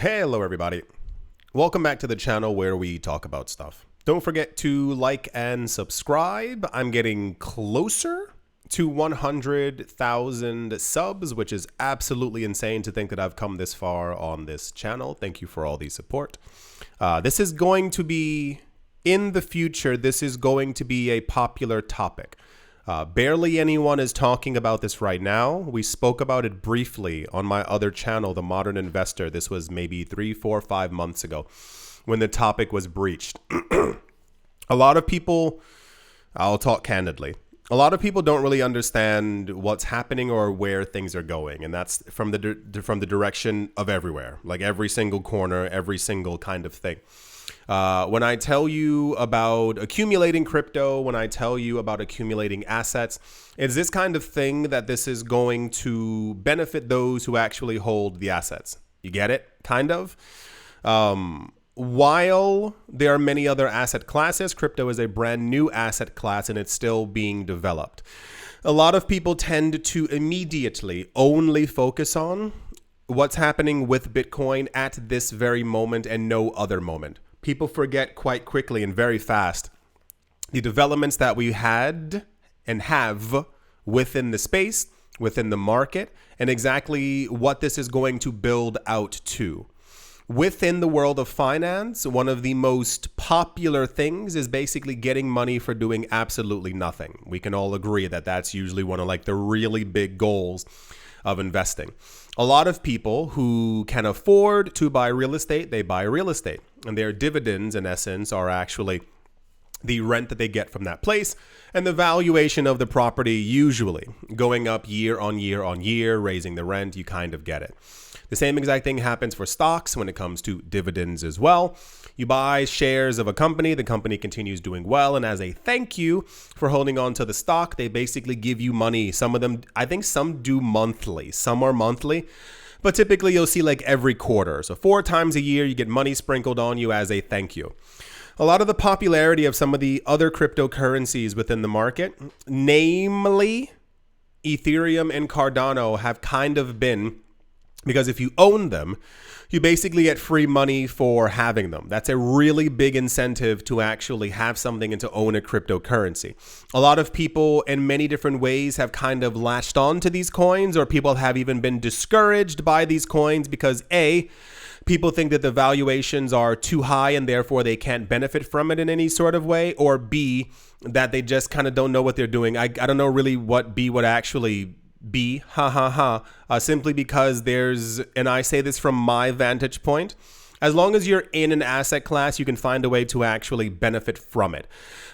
Hello everybody. Welcome back to the channel where we talk about stuff. Don't forget to like and subscribe. I'm getting closer to 100,000 subs, which is absolutely insane to think that I've come this far on this channel. Thank you for all the support. This is going to be, in the future, this is going to be a popular topic. Barely anyone is talking about this right now. We spoke about it briefly on my other channel, The Modern Investor. This was maybe 3, 4, 5 months ago when the topic was breached. A lot of people, I'll talk candidly, a lot of people don't really understand what's happening or where things are going. And that's from the direction of everywhere, like every single corner, every single kind of thing. When I tell you about accumulating crypto, when I tell you about accumulating assets, it's this kind of thing that this is going to benefit those who actually hold the assets. You get it? Kind of. While there are many other asset classes, crypto is a brand new asset class and it's still being developed. A lot of people tend to immediately only focus on what's happening with Bitcoin at this very moment and no other moment. People forget quite quickly and very fast the developments that we had and have within the space, within the market, and exactly what this is going to build out to. Within the world of finance, one of the most popular things is basically getting money for doing absolutely nothing. We can all agree that that's usually one of like the really big goals of investing. A lot of people who can afford to buy real estate, they buy real estate. And their dividends, in essence, are actually the rent that they get from that place and the valuation of the property usually going up year on year on year, raising the rent. You kind of get it. The same exact thing happens for stocks when it comes to dividends as well. You buy shares of a company, the company continues doing well, and as a thank you for holding on to the stock, they basically give you money. Some of them, I think some do monthly, some are monthly, but typically you'll see like every quarter. So 4 times a year, you get money sprinkled on you as a thank you. A lot of the popularity of some of the other cryptocurrencies within the market, namely Ethereum and Cardano, have kind of been because if you own them, you basically get free money for having them. That's a really big incentive to actually have something and to own a cryptocurrency. A lot of people in many different ways have kind of latched on to these coins, or people have even been discouraged by these coins because A, people think that the valuations are too high and therefore they can't benefit from it in any sort of way, or B, that they just kind of don't know what they're doing. I don't know really what B would actually be, simply because there's, and I say this from my vantage point, as long as you're in an asset class, you can find a way to actually benefit from it.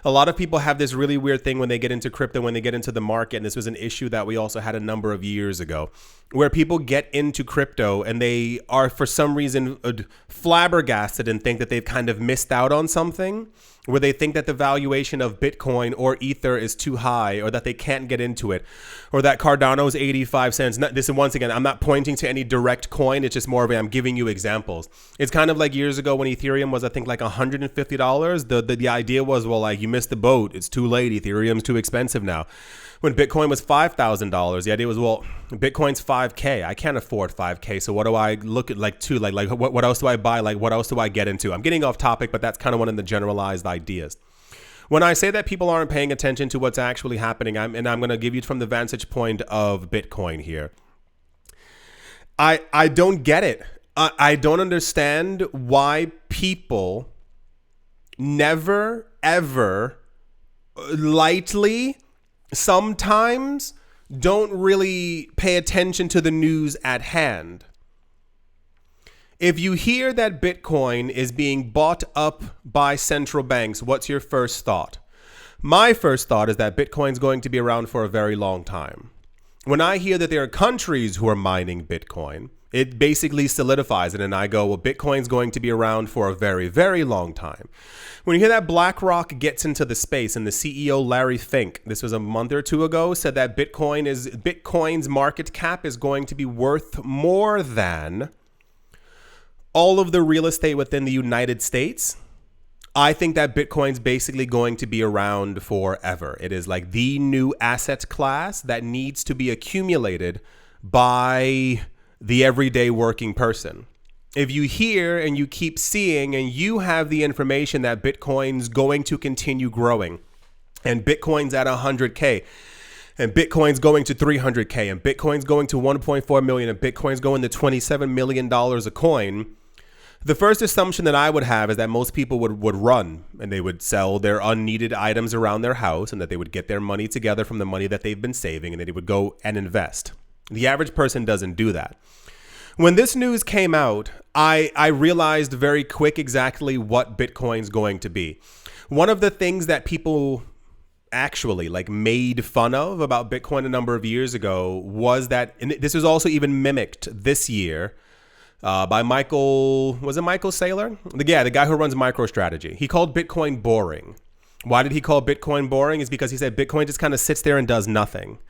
A lot of people have this really weird thing when they get into crypto, when they get into the market, and this was an issue that we also had a number of years ago, where people get into crypto and they are for some reason flabbergasted and think that they've kind of missed out on something, where they think that the valuation of Bitcoin or Ether is too high, or that they can't get into it, or that Cardano's 85 cents. This is, once again, I'm not pointing to any direct coin. It's just more of I'm giving you examples. It's kind of like years ago when Ethereum was, I think, like $150. The idea was, well, like, you missed the boat. It's too late. Ethereum's too expensive now. When Bitcoin was $5,000, the idea was, well, Bitcoin's 5K. I can't afford 5K. So what do I look at what else do I buy? Like, what else do I get into? I'm getting off topic, but that's kind of one of the generalized ideas. When I say that people aren't paying attention to what's actually happening, I'm going to give you from the vantage point of Bitcoin here. I don't get it. I don't understand why people never, ever lightly, sometimes don't really pay attention to the news at hand. If you hear that Bitcoin is being bought up by central banks, what's your first thought? My first thought is that Bitcoin's going to be around for a very long time. When I hear that there are countries who are mining Bitcoin, it basically solidifies it, and I go, well, Bitcoin's going to be around for a very, very long time. When you hear that BlackRock gets into the space, and the CEO Larry Fink, this was a month or two ago, said that Bitcoin's market cap is going to be worth more than all of the real estate within the United States, I think that Bitcoin's basically going to be around forever. It is like the new asset class that needs to be accumulated by the everyday working person. if you hear and you keep seeing and you have the information that Bitcoin's going to continue growing and Bitcoin's at 100K and Bitcoin's going to 300K and Bitcoin's going to 1.4 million and Bitcoin's going to $27 million a coin, the first assumption that I would have is that most people would run and they would sell their unneeded items around their house and that they would get their money together from the money that they've been saving and that they would go and invest. The average person doesn't do that. When this news came out, I realized very quick exactly what Bitcoin's going to be. One of the things that people actually made fun of about Bitcoin a number of years ago was that, and this was also even mimicked this year by Michael Saylor? The guy who runs MicroStrategy. He called Bitcoin boring. Why did he call Bitcoin boring? Is because he said Bitcoin just kind of sits there and does nothing.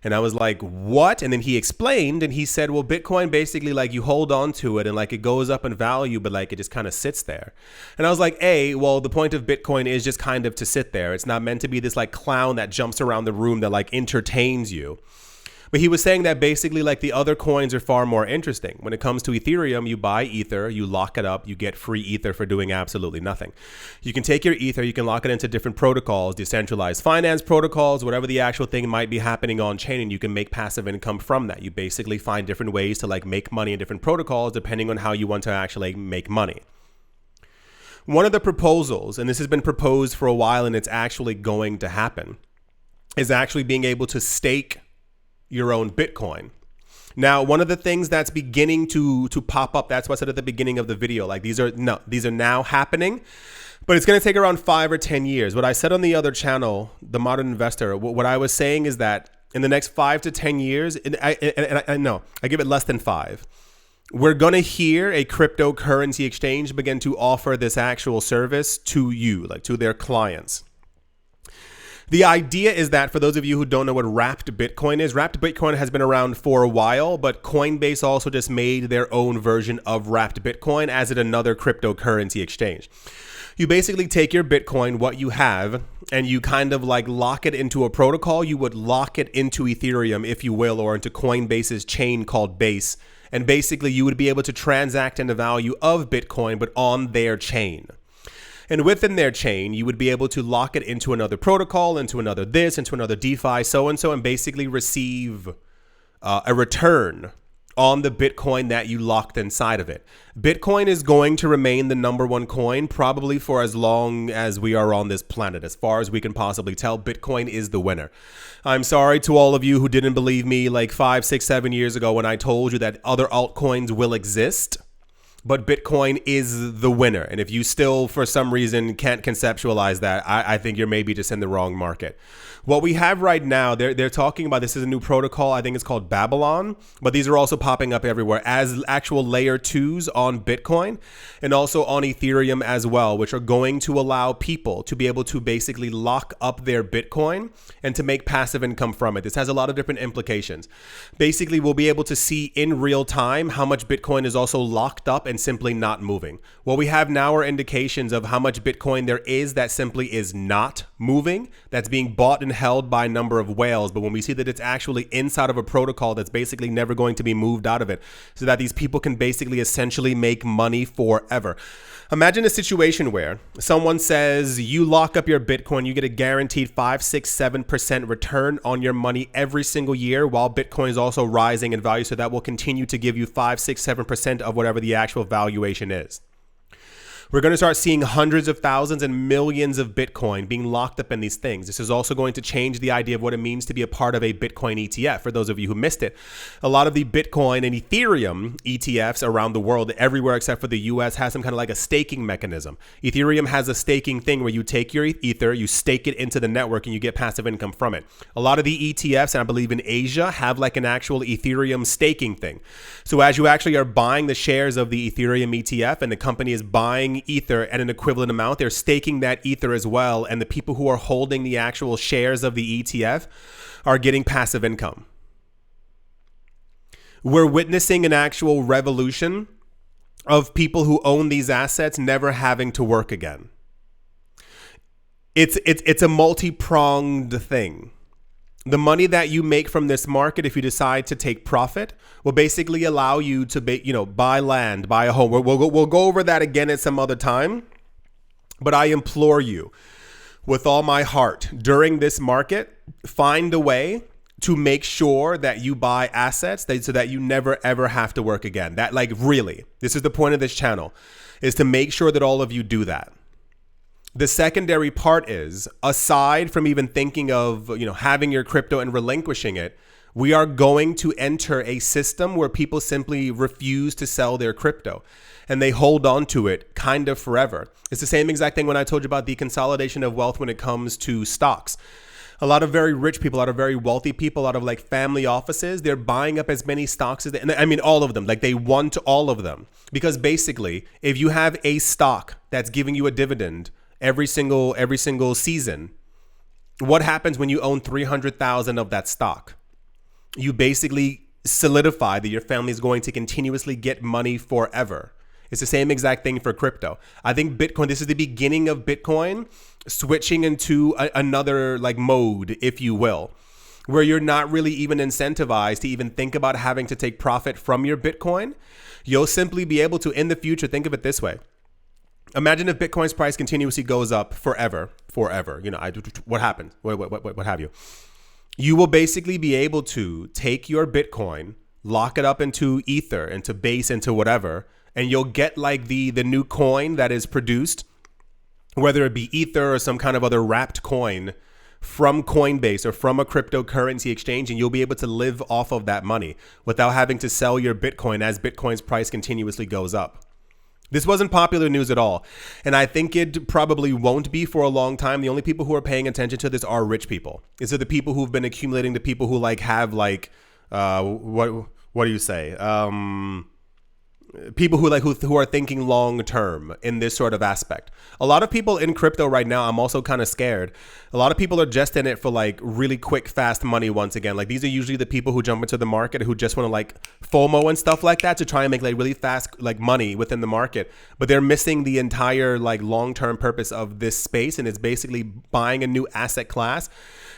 And I was like, what? And then he explained and he said, well, Bitcoin basically you hold on to it and it goes up in value, but it just kind of sits there. And I was like, well, the point of Bitcoin is just kind of to sit there. It's not meant to be this clown that jumps around the room that entertains you. But he was saying that basically the other coins are far more interesting. When it comes to Ethereum, you buy Ether, you lock it up, you get free Ether for doing absolutely nothing. You can take your Ether, you can lock it into different protocols, decentralized finance protocols, whatever the actual thing might be happening on chain, and you can make passive income from that. You basically find different ways to make money in different protocols depending on how you want to actually make money. One of the proposals, and this has been proposed for a while and it's actually going to happen, is actually being able to stake your own Bitcoin. Now, one of the things that's beginning to pop up, that's what I said at the beginning of the video, these are now happening, but it's going to take around 5 or 10 years. What I said on the other channel, The Modern Investor, what I was saying is that in the next 5 to 10 years, and I give it less than 5, we're going to hear a cryptocurrency exchange begin to offer this actual service to you, to their clients. The idea is that for those of you who don't know what wrapped Bitcoin is, wrapped Bitcoin has been around for a while, but Coinbase also just made their own version of wrapped Bitcoin as another cryptocurrency exchange. You basically take your Bitcoin, what you have, and you kind of lock it into a protocol. You would lock it into Ethereum, if you will, or into Coinbase's chain called Base. And basically you would be able to transact in the value of Bitcoin, but on their chain. And within their chain, you would be able to lock it into another protocol, into another this, into another DeFi, so-and-so, and basically receive a return on the Bitcoin that you locked inside of it. Bitcoin is going to remain the number one coin probably for as long as we are on this planet. As far as we can possibly tell, Bitcoin is the winner. I'm sorry to all of you who didn't believe me 5, 6, 7 years ago when I told you that other altcoins will exist. But Bitcoin is the winner. And if you still, for some reason, can't conceptualize that, I think you're maybe just in the wrong market. What we have right now, they're talking about, this is a new protocol. I think it's called Babylon. But these are also popping up everywhere as actual layer 2s on Bitcoin and also on Ethereum as well, which are going to allow people to be able to basically lock up their Bitcoin and to make passive income from it. This has a lot of different implications. Basically, we'll be able to see in real time how much Bitcoin is also locked up and simply not moving. What we have now are indications of how much Bitcoin there is that simply is not moving, that's being bought and held by a number of whales. But when we see that it's actually inside of a protocol that's basically never going to be moved out of it, so that these people can basically essentially make money forever. Imagine a situation where someone says you lock up your Bitcoin, you get a guaranteed 5, 6, 7% return on your money every single year while Bitcoin is also rising in value. So that will continue to give you 5, 6, 7% of whatever the actual valuation is. We're going to start seeing hundreds of thousands and millions of Bitcoin being locked up in these things. This is also going to change the idea of what it means to be a part of a Bitcoin ETF. For those of you who missed it, a lot of the Bitcoin and Ethereum ETFs around the world, everywhere except for the US, has some kind of a staking mechanism. Ethereum has a staking thing where you take your Ether, you stake it into the network, and you get passive income from it. A lot of the ETFs, and I believe in Asia, have an actual Ethereum staking thing. So as you actually are buying the shares of the Ethereum ETF and the company is buying Ether at an equivalent amount, they're staking that Ether as well, and the people who are holding the actual shares of the ETF are getting passive income. We're witnessing an actual revolution of people who own these assets never having to work again. It's a multi-pronged thing. The money that you make from this market, if you decide to take profit, will basically allow you to buy land, buy a home. We'll go over that again at some other time. But I implore you with all my heart, during this market, find a way to make sure that you buy assets so that you never ever have to work again. That, like, really, this is the point of this channel, is to make sure that all of you do that. The secondary part is, aside from even thinking of, having your crypto and relinquishing it, we are going to enter a system where people simply refuse to sell their crypto and they hold on to it kind of forever. It's the same exact thing when I told you about the consolidation of wealth when it comes to stocks. A lot of very rich people, a lot of very wealthy people, a lot of like family offices, they're buying up as many stocks as all of them. Like, they want all of them, because basically if you have a stock that's giving you a dividend every single season, what happens when you own 300,000 of that stock? You basically solidify that your family is going to continuously get money forever. It's the same exact thing for crypto. I think Bitcoin, this is the beginning of Bitcoin switching into another like mode, if you will, where you're not really even incentivized to even think about having to take profit from your Bitcoin. You'll simply be able to, in the future, think of it this way. Imagine if Bitcoin's price continuously goes up forever. What happened? What have you? You will basically be able to take your Bitcoin, lock it up into Ether, into Base, into whatever, and you'll get like the new coin that is produced, whether it be Ether or some kind of other wrapped coin from Coinbase or from a cryptocurrency exchange, and you'll be able to live off of that money without having to sell your Bitcoin as Bitcoin's price continuously goes up. This wasn't popular news at all, and I think it probably won't be for a long time. The only people who are paying attention to this are rich people. These are the people who've been accumulating, the people who what do you say? People who are thinking long term in this sort of aspect. A lot of people in crypto right now, I'm also kind of scared. A lot of people are just in it for like really quick, fast money once again. Like, these are usually the people who jump into the market who just want to like FOMO and stuff like that to try and make like really fast like money within the market. But they're missing the entire like long-term purpose of this space, and it's basically buying a new asset class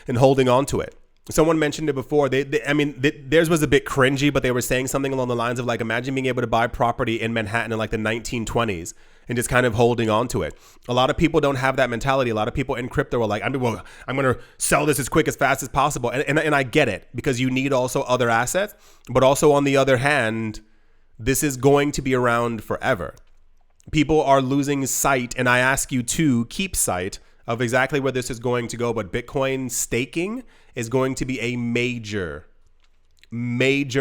and holding on to it. Someone mentioned it before. Theirs was a bit cringy, but they were saying something along the lines of like, imagine being able to buy property in Manhattan in like the 1920s and just kind of holding on to it. A lot of people don't have that mentality. A lot of people in crypto are like, I'm going to sell this as quick, as fast as possible. And I get it, because you need also other assets. But also, on the other hand, this is going to be around forever. People are losing sight, and I ask you to keep sight of exactly where this is going to go. But Bitcoin staking is going to be a major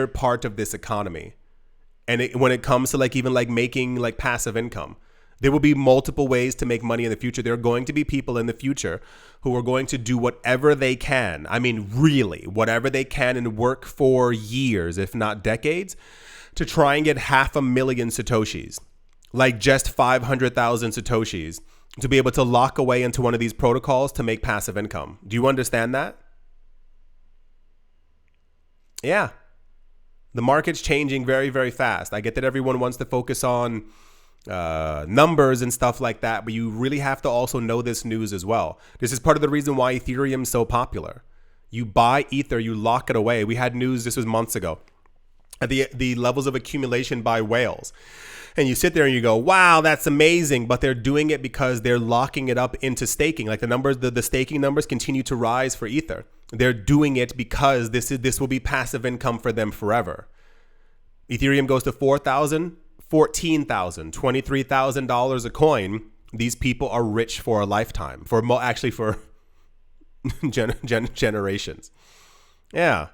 part of this economy. And when it comes to like even like making like passive income, there will be multiple ways to make money in the future. There are going to be people in the future who are going to do whatever they can. I mean, really, whatever they can, and work for years, if not decades, to try and get 500,000 Satoshis, like just 500,000 Satoshis, to be able to lock away into one of these protocols to make passive income. Do you understand that? Yeah. The market's changing very, very fast. I get that everyone wants to focus on numbers and stuff like that, but you really have to also know this news as well. This is part of the reason why Ethereum is so popular. You buy Ether, you lock it away. We had news, this was months ago, at the levels of accumulation by whales. And you sit there and you go, wow, that's amazing. But they're doing it because they're locking it up into staking. Like the staking numbers continue to rise for Ether. They're doing it because this will be passive income for them forever. Ethereum goes to $4,000, $14,000, $23,000 a coin. These people are rich for a lifetime, for generations. Yeah.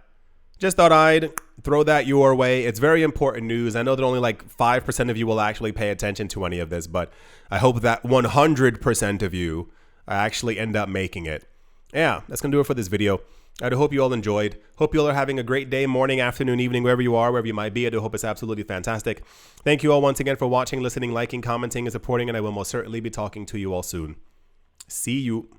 Just thought I'd throw that your way. It's very important news. I know that only like 5% of you will actually pay attention to any of this, but I hope that 100% of you actually end up making it. Yeah, that's going to do it for this video. I do hope you all enjoyed. Hope you all are having a great day, morning, afternoon, evening, wherever you are, wherever you might be. I do hope it's absolutely fantastic. Thank you all once again for watching, listening, liking, commenting, and supporting, and I will most certainly be talking to you all soon. See you.